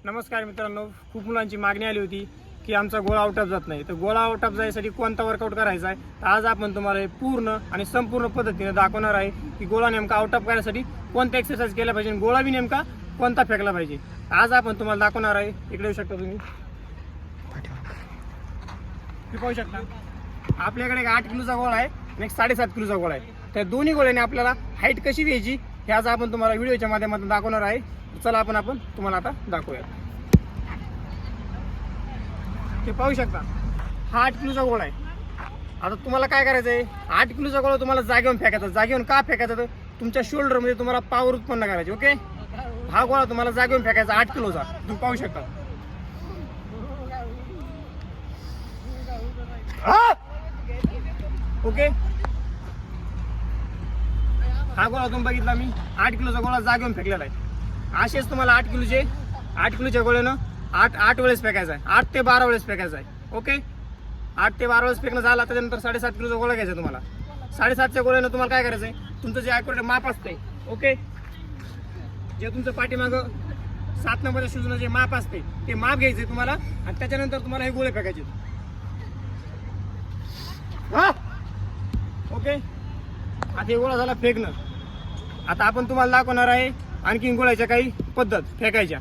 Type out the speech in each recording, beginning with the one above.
नमस्कार मित्रांनो, खूप मुलांची मागणी आली होती की आमचा गोळा आउट ऑफ जात नाही, तर गोळा आउट ऑफ जायसाठी कोणता वर्कआउट करायचा आहे. तर आज आपण तुम्हाला हे पूर्ण आणि संपूर्ण पद्धतीने दाखवणार आहे की गोळा नेमका आउट ऑफ करण्यासाठी कोणता एक्सरसाइज केला पाहिजे, गोळा बी नेमका कोणता फेकला पाहिजे. आज आपण तुम्हाला दाखवणार आहे. इकडे येऊ शकता तुम्ही, पाहू शकता आपल्याकडे एक 8 किलोचा गोळा आहे आणि एक 7.5 किलोचा गोळा आहे. त्या दोन्ही गोळ्याने आपल्याला हाईट कशी द्यायची हे आज आपण तुम्हाला व्हिडिओच्या माध्यमातून दाखवणार आहे. चला आपण तुम्हाला आता दाखवूया. ते पाहू शकता हा 8 किलोचा गोळा आहे. आता तुम्हाला काय करायचं आहे, 8 किलोचा गोळा तुम्हाला जागेवर फेकायचा. जागेवर का फेकायचा, तर तुमच्या शोल्डरमध्ये तुम्हाला पॉवर उत्पन्न करायची. ओके, हा गोळा तुम्हाला जागेवर फेकायचा 8 किलोचा. तुम्ही पाहू शकता. ओके, हा गोळा तुम्ही बघितला, मी 8 किलोचा गोळा जागेवर फेकलेला आहे. असेच तुम्हाला 8 किलोच्या गोळ्यानं 8 वेळेस फेकायचा आहे. 8 ते 12 वेळेस फेकायचा आहे. ओके, 8 ते 12 वेळेस फेकणं झाला त्याच्यानंतर 7.5 किलोचा गोळा घ्यायचा. तुम्हाला 7.5च्या गोळ्यानं तुम्हाला काय करायचं आहे, तुमचं जे ॲक्युरेट माप असते, ओके, जे तुमचं पाठीमागं 7 नंबरच्या शूजनं जे माप असते ते माप घ्यायचे तुम्हाला आणि त्याच्यानंतर तुम्हाला हे गोळे फेकायचे. ओके, आता हे गोळा झाला फेकणं. आता आपण तुम्हाला दाखवणार आहे आणखीन गोळ्याच्या काही पद्धत फेकायच्या.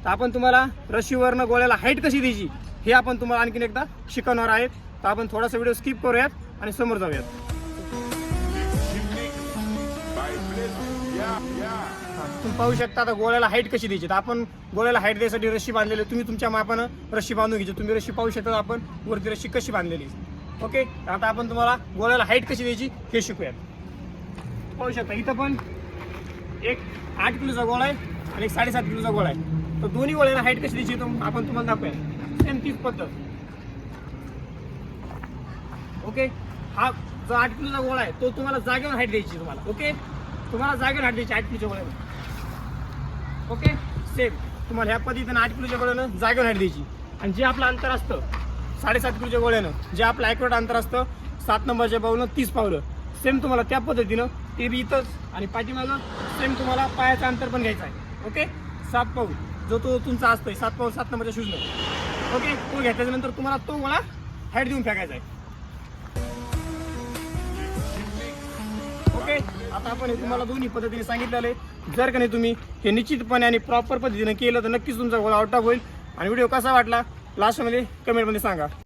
तर आपण तुम्हाला रशीवरनं गोळ्याला हाईट कशी द्यायची हे आपण तुम्हाला आणखीन एकदा शिकवणार आहेत. तर आपण थोडासा व्हिडिओ स्किप करूयात आणि समोर जाऊयात. तुम्ही पाहू शकता आता गोळ्याला हाईट कशी द्यायची. तर आपण गोळ्याला हाईट द्यायसाठी रशी बांधलेली, तुम्ही तुमच्या मापानं रशी बांधून घ्यायची. तुम्ही रशी पाहू शकता आपण वरती रशी कशी बांधलेली. ओके, आता आपण तुम्हाला गोळ्याला हाईट कशी द्यायची हे शिकूयात. पाहू शकता इथं पण एक 8 किलोचा गोळा आहे आणि एक 7.5 किलोचा गोळा आहे. तर दोन्ही गोळ्याला हाईट कशी द्यायची आपण तुम्हाला दाखवूया. सेम तीच पद्धत. ओके, हा जो 8 किलोचा गोळा आहे तो तुम्हाला जागेवर हाईट द्यायची. ओके, तुम्हाला जागेवर हाईट द्यायची 8 किलोच्या गोळ्यावर. ओके, सेम तुम्हाला ह्या पद्धतीनं 8 किलोच्या गोळ्यानं जागेवर हाईट द्यायची. आणि जे आपलं अंतर असतं 7.5 किलोच्या गोळ्यानं, जे आपलं ॲक्युरेट अंतर असतं 7 नंबरच्या पावलं 30 पावलं, सेम तुम्हाला त्या पद्धतीनं ते बी इथंच आणि पाठीमागं सेम तुम्हाला पायाचं अंतर पण घ्यायचं आहे. ओके, 7 पाऊल जो तो तुमचा असतोय 7 पाऊल 7 नंबरच्या शूजनं. ओके, तो घेतल्यानंतर तुम्हाला तो गोळा हाईट देऊन फेकायचा आहे. ओके, आता आपण हे तुम्हाला दोन्ही पद्धतीने सांगितलेलं आहे. जर का नाही तुम्ही हे निश्चितपणे आणि प्रॉपर पद्धतीने केलं तर नक्कीच तुमचा गोळा आउट ऑफ होईल. आणि व्हिडिओ कसा वाटला लास्टमध्ये कमेंटमध्ये सांगा.